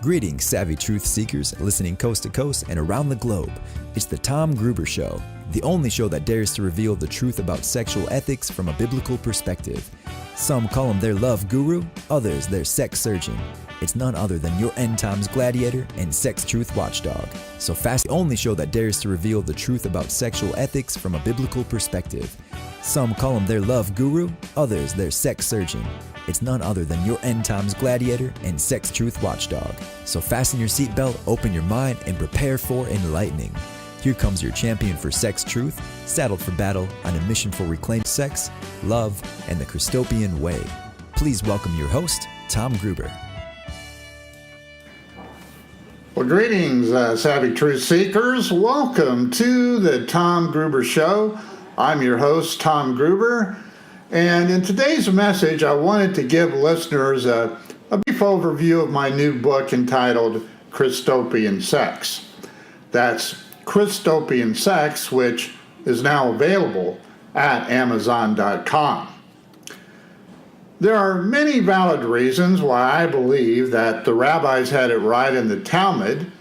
Greetings, savvy truth seekers listening coast to coast and around the globe. It's the Tom Gruber Show, the only show that dares to reveal the truth about sexual ethics from a biblical perspective. Some call him their love guru, others their sex surgeon. It's none other than your end times gladiator and sex truth watchdog. So fast, the only show that dares to reveal the truth about sexual ethics from a biblical perspective. Some call him their love guru, others their sex surgeon. It's none other than your end times gladiator and sex truth watchdog. So fasten your seatbelt, open your mind, and prepare for enlightening. Here comes your champion for sex truth, saddled for battle on a mission for reclaimed sex, love, and the Christopian way. Please welcome your host, Tom Gruber. Well, greetings, savvy truth seekers. Welcome to the Tom Gruber Show. I'm your host, Tom Gruber. And in today's message, I wanted to give listeners a brief overview of my new book entitled Christopian Sex. That's Christopian Sex, which is now available at Amazon.com. There are many valid reasons why I believe that the rabbis had it right in the Talmud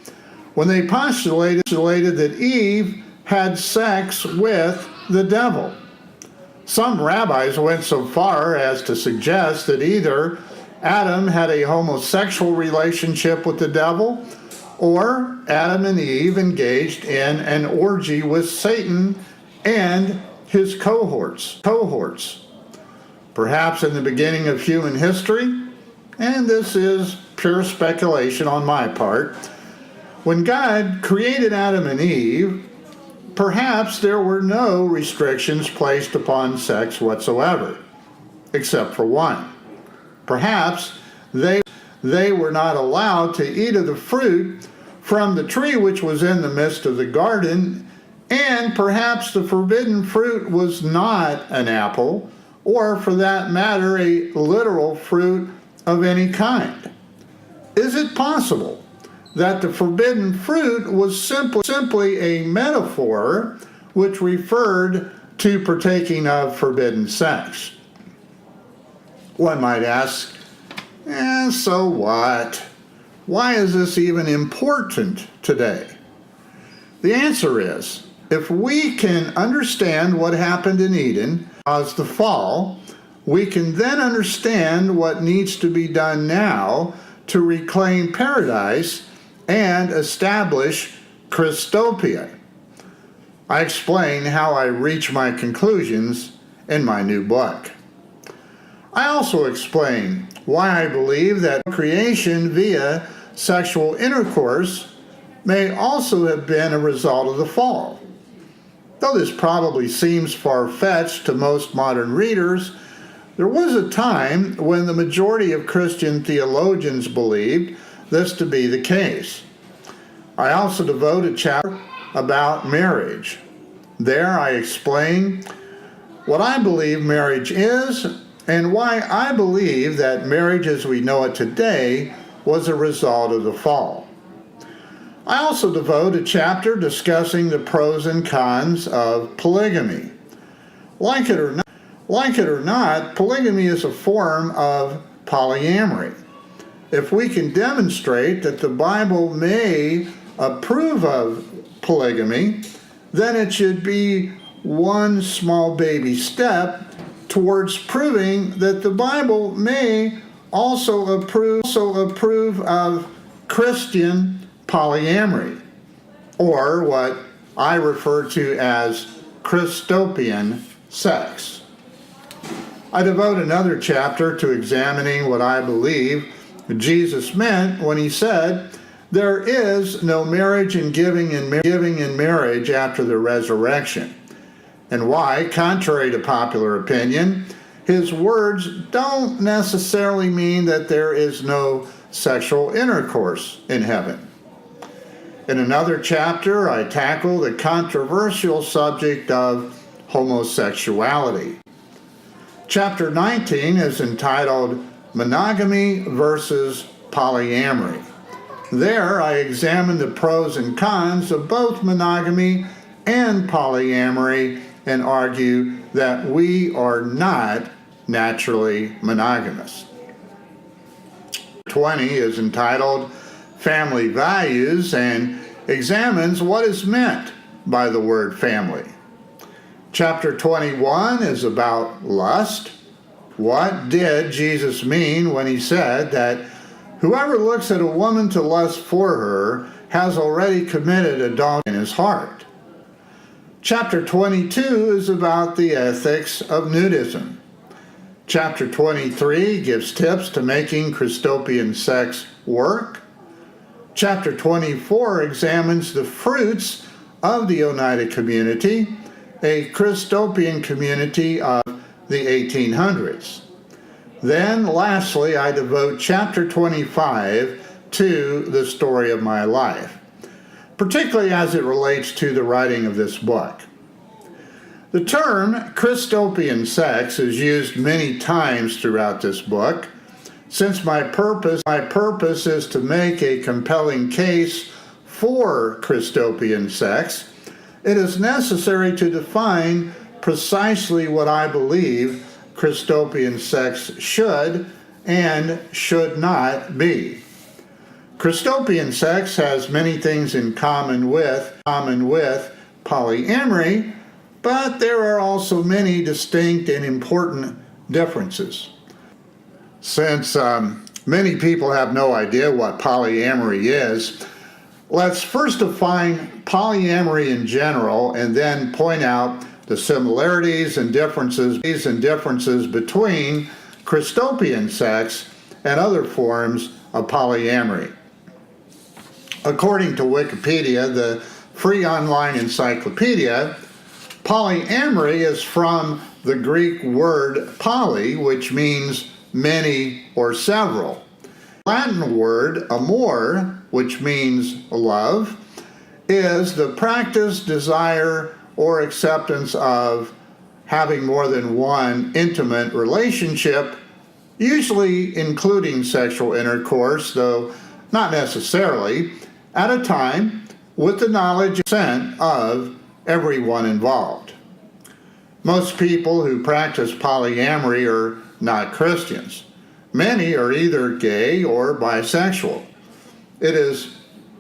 when they postulated that Eve had sex with the devil. Some rabbis went so far as to suggest that either Adam had a homosexual relationship with the devil, or Adam and Eve engaged in an orgy with Satan and his cohorts. Perhaps in the beginning of human history, and this is pure speculation on my part, when God created Adam and Eve, perhaps there were no restrictions placed upon sex whatsoever, except for one. Perhaps they were not allowed to eat of the fruit from the tree which was in the midst of the garden, and perhaps the forbidden fruit was not an apple, or for that matter, a literal fruit of any kind. Is it possible that the forbidden fruit was simply a metaphor which referred to partaking of forbidden sex? One might ask, so what? Why is this even important today? The answer is, if we can understand what happened in Eden as the fall, we can then understand what needs to be done now to reclaim paradise and establish Christopia. I explain how I reach my conclusions in my new book. I also explain why I believe that creation via sexual intercourse may also have been a result of the fall. Though this probably seems far-fetched to most modern readers, there was a time when the majority of Christian theologians believed this to be the case. I also devote a chapter about marriage. There I explain what I believe marriage is and why I believe that marriage as we know it today was a result of the fall. I also devote a chapter discussing the pros and cons of polygamy. Like it or not, polygamy is a form of polyamory. If we can demonstrate that the Bible may approve of polygamy, then it should be one small baby step towards proving that the Bible may also approve of Christian polyamory, or what I refer to as Christopian sex. I devote another chapter to examining what I believe Jesus meant when he said, "There is no marriage and giving in marriage after the resurrection," and why, contrary to popular opinion, his words don't necessarily mean that there is no sexual intercourse in heaven. In another chapter, I tackle the controversial subject of homosexuality. Chapter 19 is entitled Monogamy versus Polyamory. There, I examine the pros and cons of both monogamy and polyamory and argue that we are not naturally monogamous. 20 is entitled family values and examines what is meant by the word family. Chapter 21 is about lust. What did Jesus mean when he said that whoever looks at a woman to lust for her has already committed adultery in his heart? Chapter 22 is about the ethics of nudism. Chapter 23 gives tips to making Christopian sex work. Chapter 24 examines the fruits of the Oneida community, a Christopian community of the 1800s. Then, lastly, I devote chapter 25 to the story of my life, particularly as it relates to the writing of this book. The term Christopian sex is used many times throughout this book. Since my purpose is to make a compelling case for Christopian sex, it is necessary to define precisely what I believe Christopian sex should and should not be. Christopian sex has many things in common with polyamory, but there are also many distinct and important differences. Since many people have no idea what polyamory is, let's first define polyamory in general and then point out the similarities and differences between Christopian sex and other forms of polyamory. According to Wikipedia, the free online encyclopedia, polyamory is from the Greek word poly, which means many or several. Latin word amor, which means love, is the practice, desire, or acceptance of having more than one intimate relationship, usually including sexual intercourse, though not necessarily, at a time with the knowledge and consent of everyone involved. Most people who practice polyamory are not Christians. Many are either gay or bisexual. It is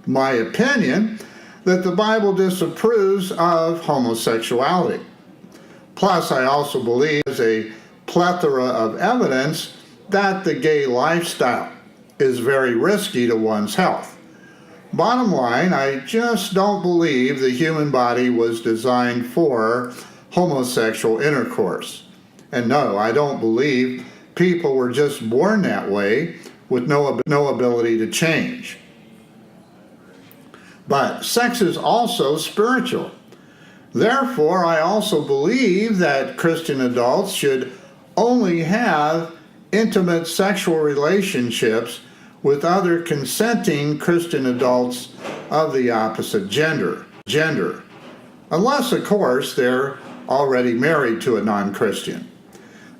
my opinion that the Bible disapproves of homosexuality. Plus, I also believe there's a plethora of evidence that the gay lifestyle is very risky to one's health. Bottom line, I just don't believe the human body was designed for homosexual intercourse. And no, I don't believe people were just born that way with no ability to change. But sex is also spiritual. Therefore, I also believe that Christian adults should only have intimate sexual relationships with other consenting Christian adults of the opposite gender. Unless, of course, they're already married to a non-Christian.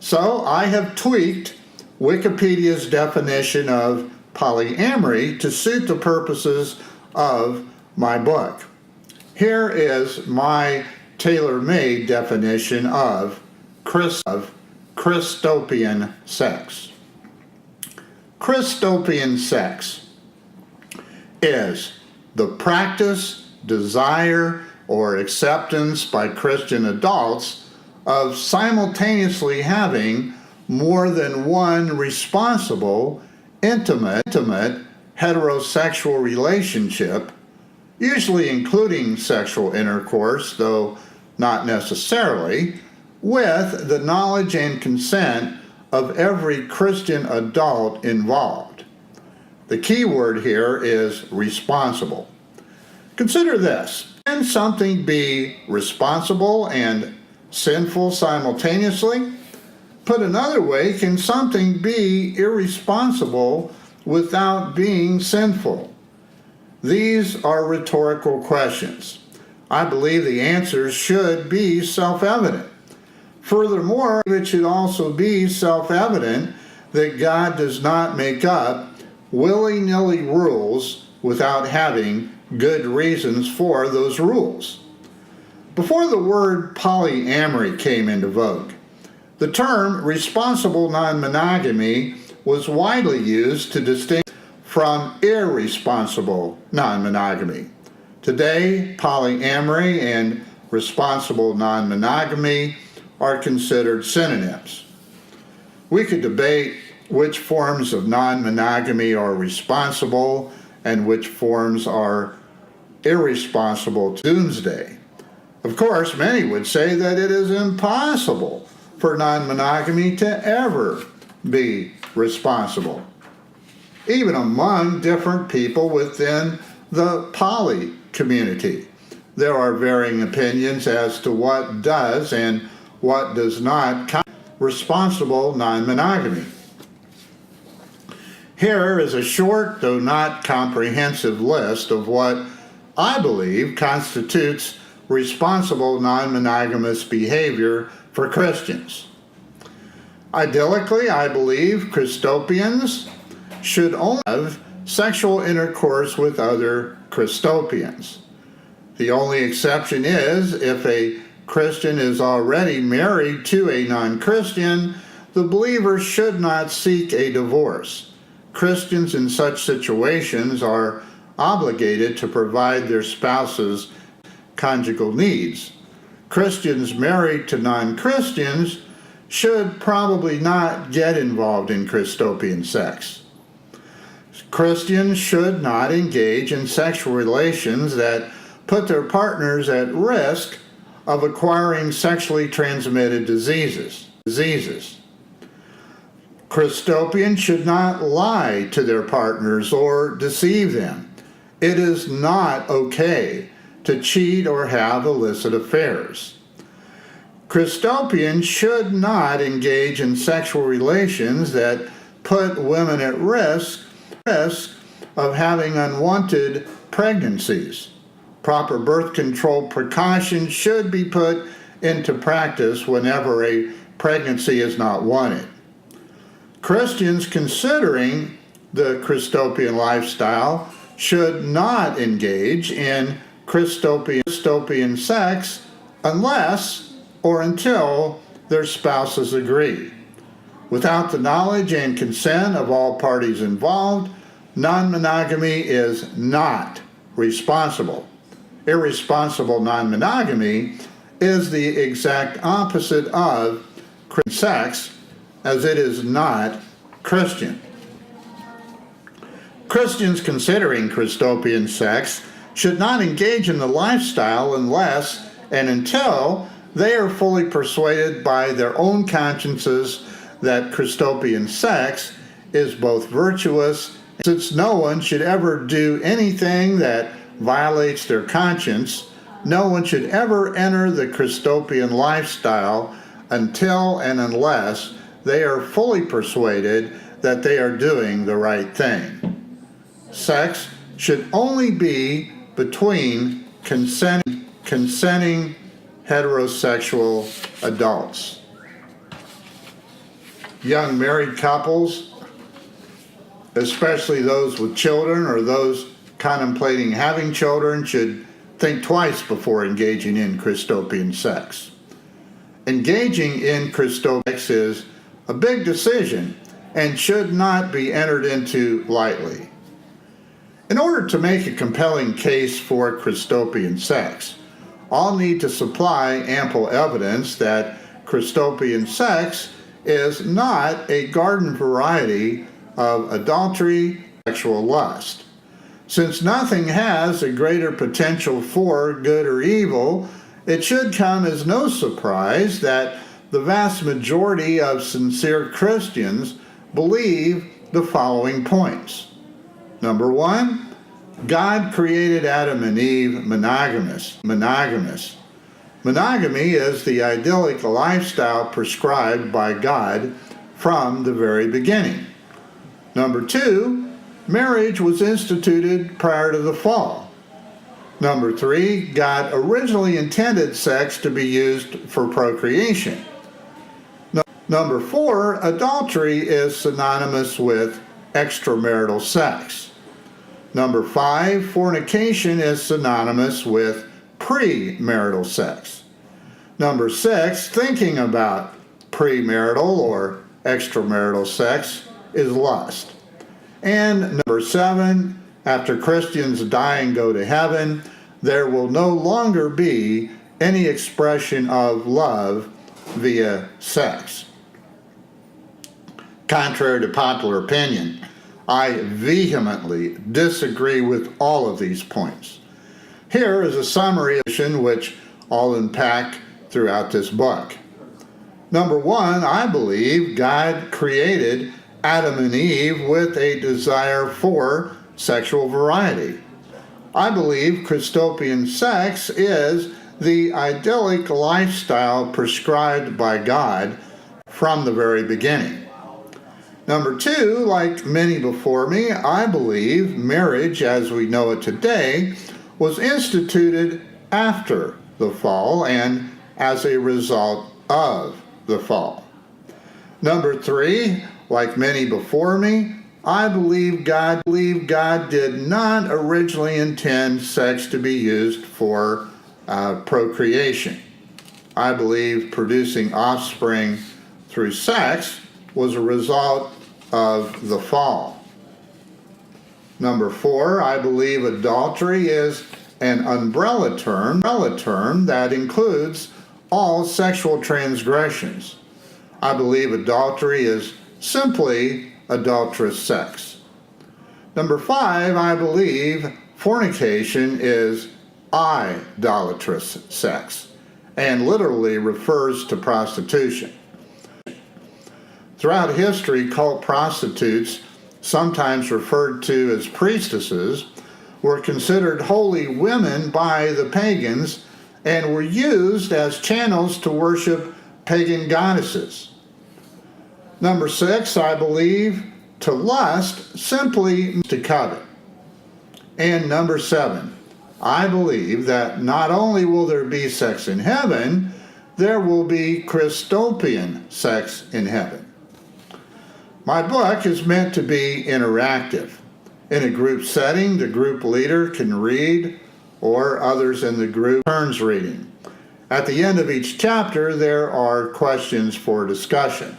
So I have tweaked Wikipedia's definition of polyamory to suit the purposes of my book. Here is my tailor-made definition of Christopian sex. Christopian sex is the practice, desire, or acceptance by Christian adults of simultaneously having more than one responsible, intimate, heterosexual relationship, usually including sexual intercourse, though not necessarily, with the knowledge and consent of every Christian adult involved. The key word here is responsible. Consider this. Can something be responsible and sinful simultaneously? Put another way, can something be irresponsible without being sinful? These are rhetorical questions. I believe the answers should be self-evident. Furthermore, it should also be self-evident that God does not make up willy-nilly rules without having good reasons for those rules. Before the word polyamory came into vogue, the term responsible non-monogamy was widely used to distinguish from irresponsible non-monogamy. Today, polyamory and responsible non-monogamy are considered synonyms. We could debate which forms of non-monogamy are responsible and which forms are irresponsible to doomsday. Of course, many would say that it is impossible for non-monogamy to ever be responsible. Even among different people within the poly community, there are varying opinions as to what does and what does not constitute responsible non-monogamy. Here is a short, though not comprehensive, list of what I believe constitutes responsible non-monogamous behavior for Christians. Idyllically, I believe Christopians should only have sexual intercourse with other Christopians. The only exception is if a Christian is already married to a non-Christian, the believer should not seek a divorce. Christians in such situations are obligated to provide their spouse's conjugal needs. Christians married to non-Christians should probably not get involved in Christopian sex. Christians should not engage in sexual relations that put their partners at risk of acquiring sexually transmitted diseases. Christopians should not lie to their partners or deceive them. It is not okay to cheat or have illicit affairs. Christopians should not engage in sexual relations that put women at risk of having unwanted pregnancies. Proper birth control precautions should be put into practice whenever a pregnancy is not wanted. Christians considering the Christopian lifestyle should not engage in Christopian sex unless or until their spouses agree. Without the knowledge and consent of all parties involved, non-monogamy is not responsible. Irresponsible non-monogamy is the exact opposite of Christian sex, as it is not Christian. Christians considering Christopian sex should not engage in the lifestyle unless and until they are fully persuaded by their own consciences that Christopian sex is both virtuous, since no one should ever do anything that violates their conscience. No one should ever enter the Christopian lifestyle until and unless they are fully persuaded that they are doing the right thing. Sex should only be between consenting heterosexual adults. Young married couples, especially those with children or those contemplating having children, should think twice before engaging in Christopian sex. Engaging in Christopian sex is a big decision and should not be entered into lightly. In order to make a compelling case for Christopian sex, all need to supply ample evidence that Christopian sex is not a garden variety of adultery, sexual lust. Since nothing has a greater potential for good or evil, it should come as no surprise that the vast majority of sincere Christians believe the following points. Number one, God created Adam and Eve monogamous. Monogamy is the idyllic lifestyle prescribed by God from the very beginning. Number two, marriage was instituted prior to the fall. Number three, God originally intended sex to be used for procreation. Number four, adultery is synonymous with extramarital sex. Number five, fornication is synonymous with premarital sex. Number six, thinking about premarital or extramarital sex is lust. And number 7, after Christians die and go to heaven, there will no longer be any expression of love via sex. Contrary to popular opinion, I vehemently disagree with all of these points. Here is a summary which I'll unpack throughout this book. Number 1, I believe God created Adam and Eve with a desire for sexual variety. I believe Christopian sex is the idyllic lifestyle prescribed by God from the very beginning. Number 2, like many before me, I believe marriage as we know it today was instituted after the fall and as a result of the fall. Number 3, like many before me, I believe God did not originally intend sex to be used for procreation. I believe producing offspring through sex was a result of the fall. Number 4, I believe adultery is an umbrella term that includes all sexual transgressions. I believe adultery is simply adulterous sex. Number 5, I believe fornication is idolatrous sex and literally refers to prostitution. Throughout history, cult prostitutes, sometimes referred to as priestesses, were considered holy women by the pagans and were used as channels to worship pagan goddesses. Number 6, I believe to lust simply to covet. And number 7, I believe that not only will there be sex in heaven, there will be Christopian sex in heaven. My book is meant to be interactive. In a group setting, the group leader can read, or others in the group turns reading. At the end of each chapter, there are questions for discussion.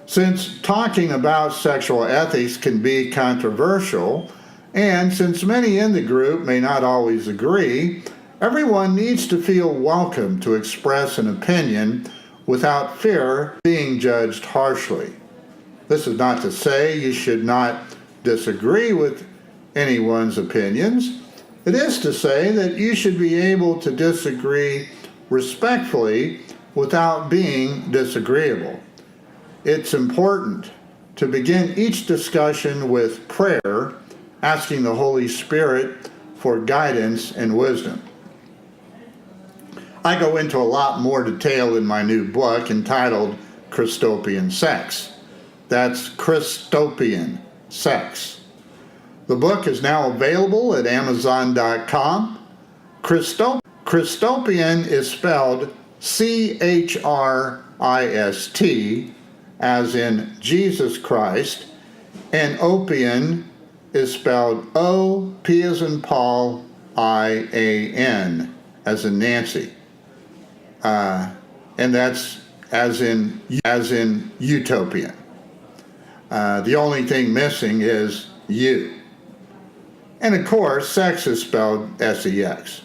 Since talking about sexual ethics can be controversial, and since many in the group may not always agree, everyone needs to feel welcome to express an opinion without fear of being judged harshly. This is not to say you should not disagree with anyone's opinions. It is to say that you should be able to disagree respectfully without being disagreeable. It's important to begin each discussion with prayer, asking the Holy Spirit for guidance and wisdom. I go into a lot more detail in my new book entitled Christopian Sex. That's Christopian Sex. The book is now available at Amazon.com. Christopian is spelled Christ, as in Jesus Christ, and opian is spelled O, P as in Paul, I-A-N, as in Nancy. And that's as in utopian. The only thing missing is U. And of course, sex is spelled S-E-X.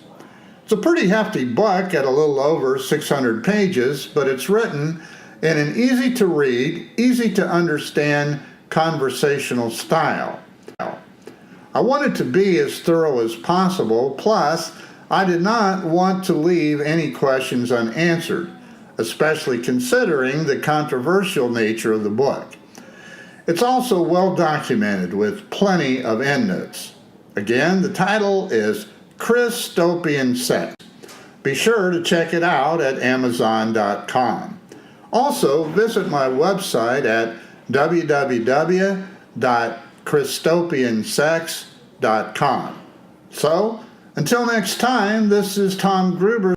It's a pretty hefty book at a little over 600 pages, but it's written in an easy to read, easy to understand conversational style. I wanted to be as thorough as possible, plus I did not want to leave any questions unanswered, especially considering the controversial nature of the book. It's also well documented with plenty of endnotes. Again, the title is Christopian Sex. Be sure to check it out at Amazon.com. Also, visit my website at www.christopiansex.com. So, until next time, this is Tom Gruber.